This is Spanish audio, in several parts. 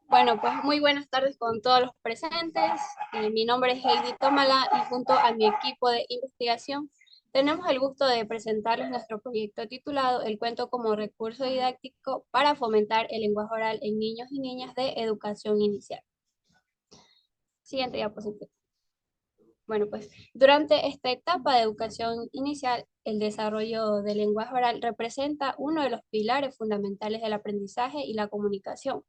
Bueno, pues muy buenas tardes con todos los presentes. Mi nombre es Heidi Tómala y junto a mi equipo de investigación tenemos el gusto de presentarles nuestro proyecto titulado El cuento como recurso didáctico para fomentar el lenguaje oral en niños y niñas de educación inicial. Siguiente diapositiva. Bueno, pues durante esta etapa de educación inicial, el desarrollo del lenguaje oral representa uno de los pilares fundamentales del aprendizaje y la comunicación,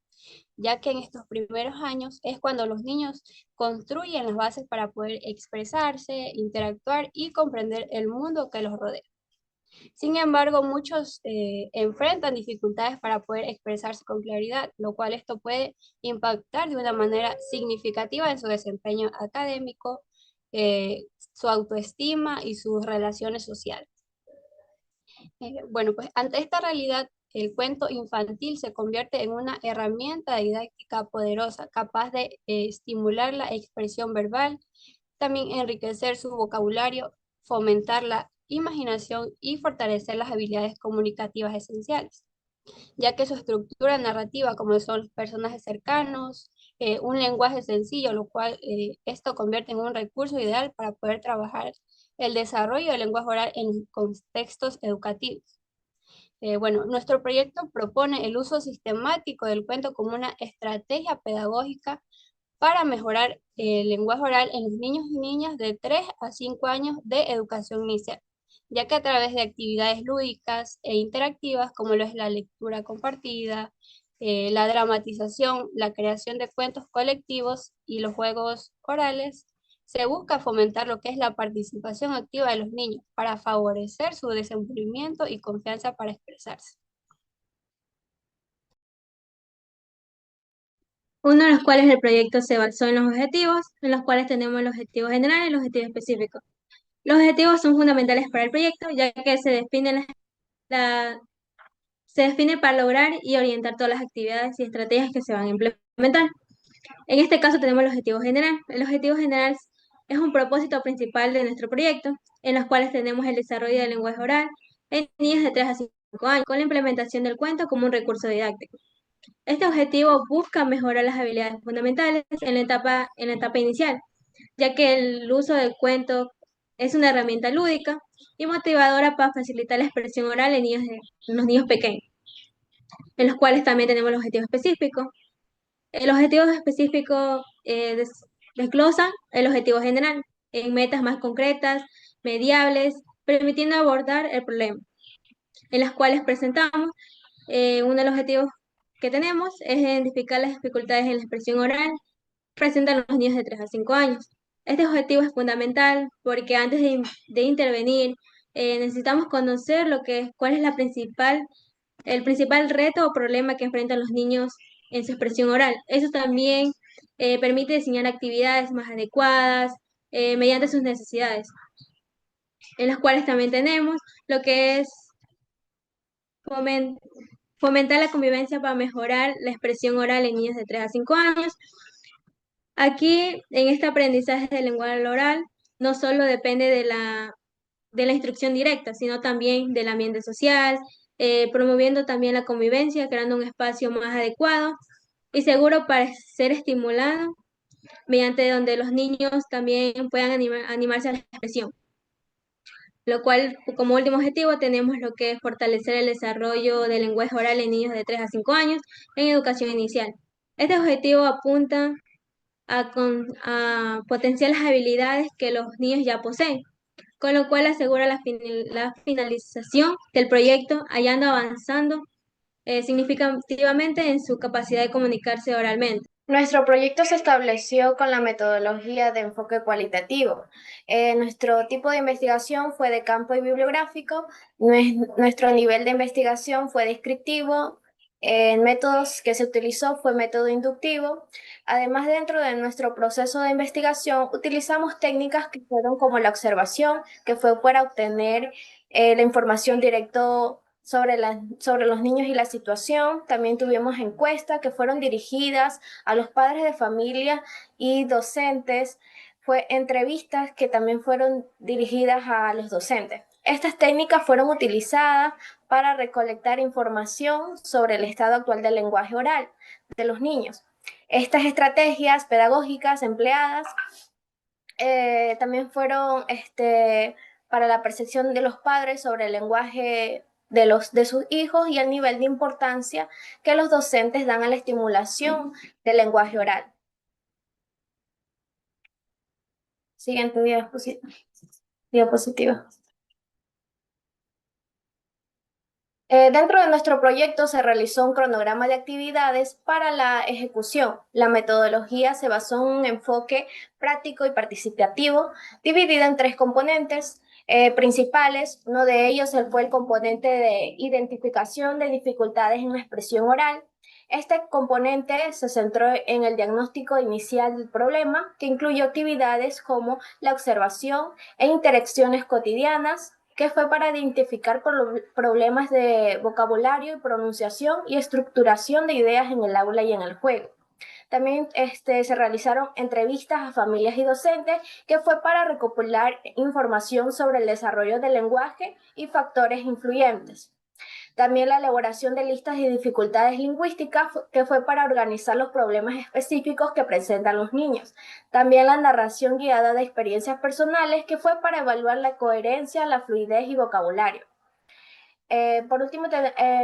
ya que en estos primeros años es cuando los niños construyen las bases para poder expresarse, interactuar y comprender el mundo que los rodea. Sin embargo, muchos enfrentan dificultades para poder expresarse con claridad, lo cual esto puede impactar de una manera significativa en su desempeño académico, su autoestima y sus relaciones sociales. Bueno, pues ante esta realidad, el cuento infantil se convierte en una herramienta didáctica poderosa, capaz de estimular la expresión verbal, también enriquecer su vocabulario, fomentar la imaginación y fortalecer las habilidades comunicativas esenciales, ya que su estructura narrativa, como son los personajes cercanos, un lenguaje sencillo, lo cual esto convierte en un recurso ideal para poder trabajar el desarrollo del lenguaje oral en contextos educativos. Bueno, nuestro proyecto propone el uso sistemático del cuento como una estrategia pedagógica para mejorar el lenguaje oral en los niños y niñas de 3 a 5 años de educación inicial, ya que a través de actividades lúdicas e interactivas como lo es la lectura compartida, la dramatización, la creación de cuentos colectivos y los juegos orales, se busca fomentar lo que es la participación activa de los niños para favorecer su desenvolvimiento y confianza para expresarse. Uno de los cuales el proyecto se basó en los objetivos, en los cuales tenemos el objetivo general y el objetivo específico. Los objetivos son fundamentales para el proyecto, ya que la- se define para lograr y orientar todas las actividades y estrategias que se van a implementar. En este caso tenemos el objetivo general. El objetivo general es un propósito principal de nuestro proyecto, en los cuales tenemos el desarrollo del lenguaje oral en niños de 3 a 5 años, con la implementación del cuento como un recurso didáctico. Este objetivo busca mejorar las habilidades fundamentales en la etapa inicial, ya que el uso del cuento es una herramienta lúdica y motivadora para facilitar la expresión oral en los niños pequeños, en los cuales también tenemos el objetivo específico. El objetivo específico desglosa el objetivo general en metas más concretas, mediables, permitiendo abordar el problema, en las cuales presentamos uno de los objetivos que tenemos es identificar las dificultades en la expresión oral que presentan los niños de 3 a 5 años. Este objetivo es fundamental porque antes de intervenir necesitamos conocer cuál es el principal reto o problema que enfrentan los niños en su expresión oral. Eso también permite diseñar actividades más adecuadas mediante sus necesidades, en las cuales también tenemos lo que es fomen- fomentar la convivencia para mejorar la expresión oral en niños de 3 a 5 años. Aquí, en este aprendizaje del lenguaje oral, no solo depende de la instrucción directa, sino también del ambiente social, promoviendo también la convivencia, creando un espacio más adecuado y seguro para ser estimulado, mediante donde los niños también puedan animarse a la expresión. Lo cual, como último objetivo, tenemos lo que es fortalecer el desarrollo del lenguaje oral en niños de 3 a 5 años en educación inicial. Este objetivo apunta a potenciar las habilidades que los niños ya poseen, con lo cual asegura la finalización del proyecto, hallando avanzando significativamente en su capacidad de comunicarse oralmente. Nuestro proyecto se estableció con la metodología de enfoque cualitativo. Nuestro tipo de investigación fue de campo y bibliográfico. Nuestro nivel de investigación fue descriptivo. El método que se utilizó fue método inductivo. Además, dentro de nuestro proceso de investigación, utilizamos técnicas que fueron como la observación, que fue para obtener la información directo sobre los niños y la situación. También tuvimos encuestas que fueron dirigidas a los padres de familia y docentes. Fue entrevistas que también fueron dirigidas a los docentes. Estas técnicas fueron utilizadas para recolectar información sobre el estado actual del lenguaje oral de los niños. Estas estrategias pedagógicas empleadas también fueron para la percepción de los padres sobre el lenguaje de sus hijos y el nivel de importancia que los docentes dan a la estimulación del lenguaje oral. Siguiente diapositiva. Dentro de nuestro proyecto se realizó un cronograma de actividades para la ejecución. La metodología se basó en un enfoque práctico y participativo, dividida en 3 componentes principales. Uno de ellos fue el componente de identificación de dificultades en la expresión oral. Este componente se centró en el diagnóstico inicial del problema, que incluyó actividades como la observación e interacciones cotidianas, que fue para identificar problemas de vocabulario y pronunciación y estructuración de ideas en el aula y en el juego. También se realizaron entrevistas a familias y docentes, que fue para recopilar información sobre el desarrollo del lenguaje y factores influyentes. También la elaboración de listas de dificultades lingüísticas, que fue para organizar los problemas específicos que presentan los niños. También la narración guiada de experiencias personales, que fue para evaluar la coherencia, la fluidez y vocabulario. Por último,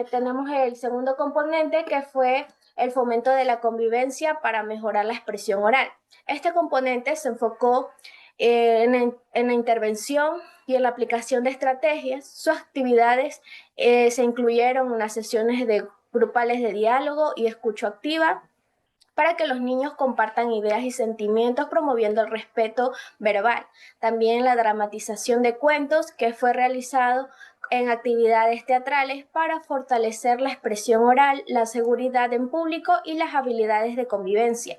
tenemos el segundo componente, que fue el fomento de la convivencia para mejorar la expresión oral. Este componente se enfocó en la intervención y en la aplicación de estrategias. Sus actividades se incluyeron en las sesiones grupales de diálogo y escucha activa, para que los niños compartan ideas y sentimientos, promoviendo el respeto verbal. También la dramatización de cuentos, que fue realizado en actividades teatrales para fortalecer la expresión oral, la seguridad en público y las habilidades de convivencia.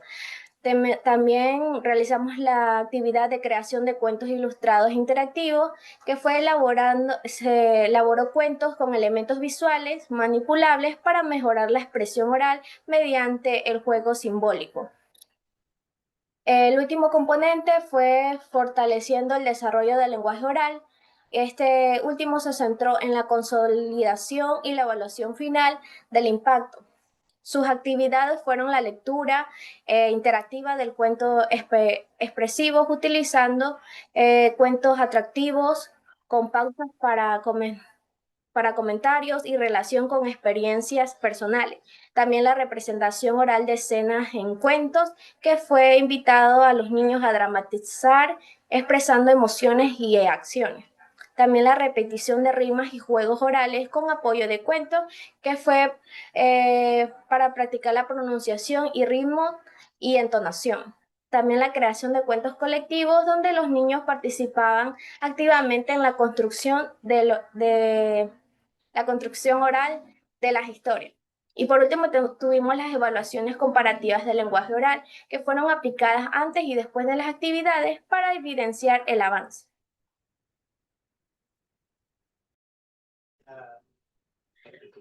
También realizamos la actividad de creación de cuentos ilustrados interactivos, que se elaboró cuentos con elementos visuales manipulables para mejorar la expresión oral mediante el juego simbólico. El último componente fue fortaleciendo el desarrollo del lenguaje oral. Este último se centró en la consolidación y la evaluación final del impacto. Sus actividades fueron la lectura interactiva del cuento expresivos, utilizando cuentos atractivos con pausas para comentarios y relación con experiencias personales. También la representación oral de escenas en cuentos, que fue invitado a los niños a dramatizar, expresando emociones y acciones. También la repetición de rimas y juegos orales con apoyo de cuentos, que fue para practicar la pronunciación y ritmo y entonación. También la creación de cuentos colectivos, donde los niños participaban activamente en la construcción la construcción oral de las historias. Y por último, tuvimos las evaluaciones comparativas del lenguaje oral, que fueron aplicadas antes y después de las actividades para evidenciar el avance.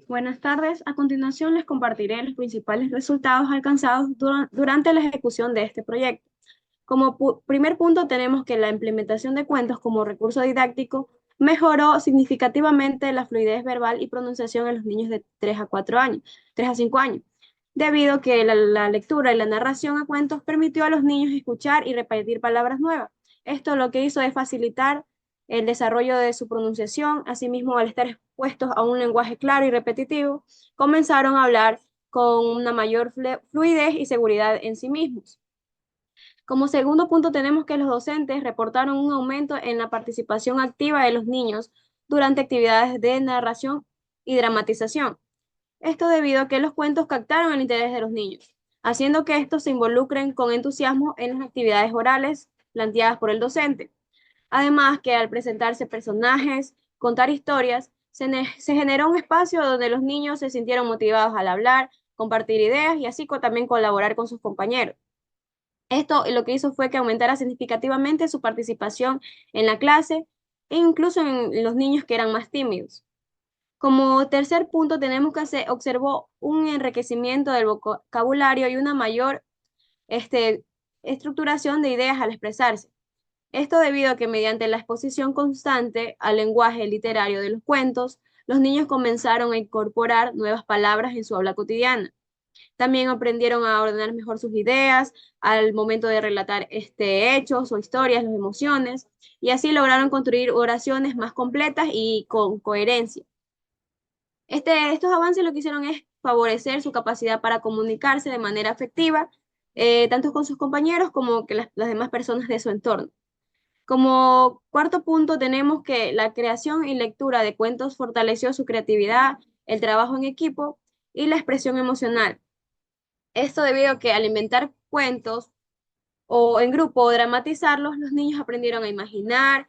Buenas tardes. A continuación les compartiré los principales resultados alcanzados durante la ejecución de este proyecto. Como primer punto tenemos que la implementación de cuentos como recurso didáctico mejoró significativamente la fluidez verbal y pronunciación en los niños de 3 a 5 años, debido a que la lectura y la narración a cuentos permitió a los niños escuchar y repetir palabras nuevas. Esto lo que hizo es facilitar el desarrollo de su pronunciación. Asimismo, al estar expuestos a un lenguaje claro y repetitivo, comenzaron a hablar con una mayor fluidez y seguridad en sí mismos. Como segundo punto tenemos que los docentes reportaron un aumento en la participación activa de los niños durante actividades de narración y dramatización. Esto debido a que los cuentos captaron el interés de los niños, haciendo que estos se involucren con entusiasmo en las actividades orales planteadas por el docente. Además que al presentarse personajes, contar historias, se generó un espacio donde los niños se sintieron motivados al hablar, compartir ideas y así también colaborar con sus compañeros. Esto lo que hizo fue que aumentara significativamente su participación en la clase e incluso en los niños que eran más tímidos. Como tercer punto tenemos que se observó un enriquecimiento del vocabulario y una mayor estructuración de ideas al expresarse. Esto debido a que mediante la exposición constante al lenguaje literario de los cuentos, los niños comenzaron a incorporar nuevas palabras en su habla cotidiana. También aprendieron a ordenar mejor sus ideas al momento de relatar hechos o historias, las emociones, y así lograron construir oraciones más completas y con coherencia. Estos avances lo que hicieron es favorecer su capacidad para comunicarse de manera efectiva, tanto con sus compañeros como que las demás personas de su entorno. Como cuarto punto tenemos que la creación y lectura de cuentos fortaleció su creatividad, el trabajo en equipo y la expresión emocional. Esto debido a que al inventar cuentos o en grupo o dramatizarlos, los niños aprendieron a imaginar,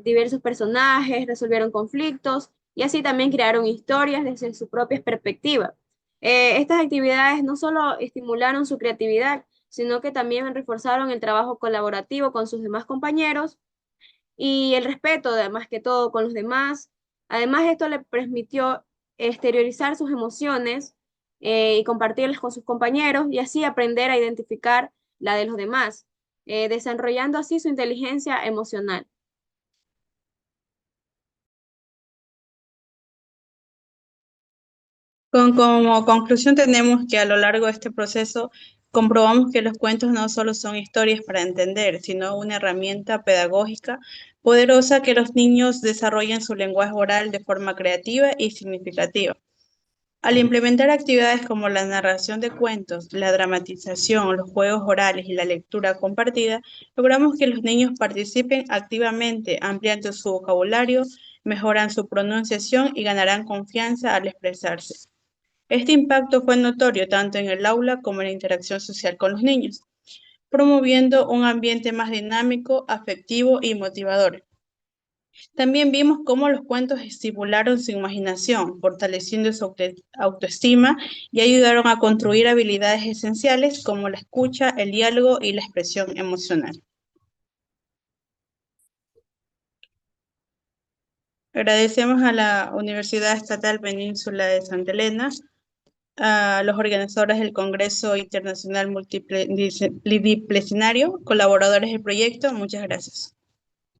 diversos personajes, resolvieron conflictos y así también crearon historias desde su propia perspectiva. Estas actividades no solo estimularon su creatividad, sino que también reforzaron el trabajo colaborativo con sus demás compañeros y el respeto, además que todo, con los demás. Además, esto le permitió exteriorizar sus emociones y compartirlas con sus compañeros y así aprender a identificar la de los demás, desarrollando así su inteligencia emocional. Como conclusión tenemos que a lo largo de este proceso comprobamos que los cuentos no solo son historias para entender, sino una herramienta pedagógica poderosa que los niños desarrollen su lenguaje oral de forma creativa y significativa. Al implementar actividades como la narración de cuentos, la dramatización, los juegos orales y la lectura compartida, logramos que los niños participen activamente, ampliando su vocabulario, mejoran su pronunciación y ganarán confianza al expresarse. Este impacto fue notorio tanto en el aula como en la interacción social con los niños, promoviendo un ambiente más dinámico, afectivo y motivador. También vimos cómo los cuentos estimularon su imaginación, fortaleciendo su autoestima y ayudaron a construir habilidades esenciales como la escucha, el diálogo y la expresión emocional. Agradecemos a la Universidad Estatal Península de Santa Elena, a los organizadores del Congreso Internacional Multidisciplinario, colaboradores del proyecto. Muchas gracias.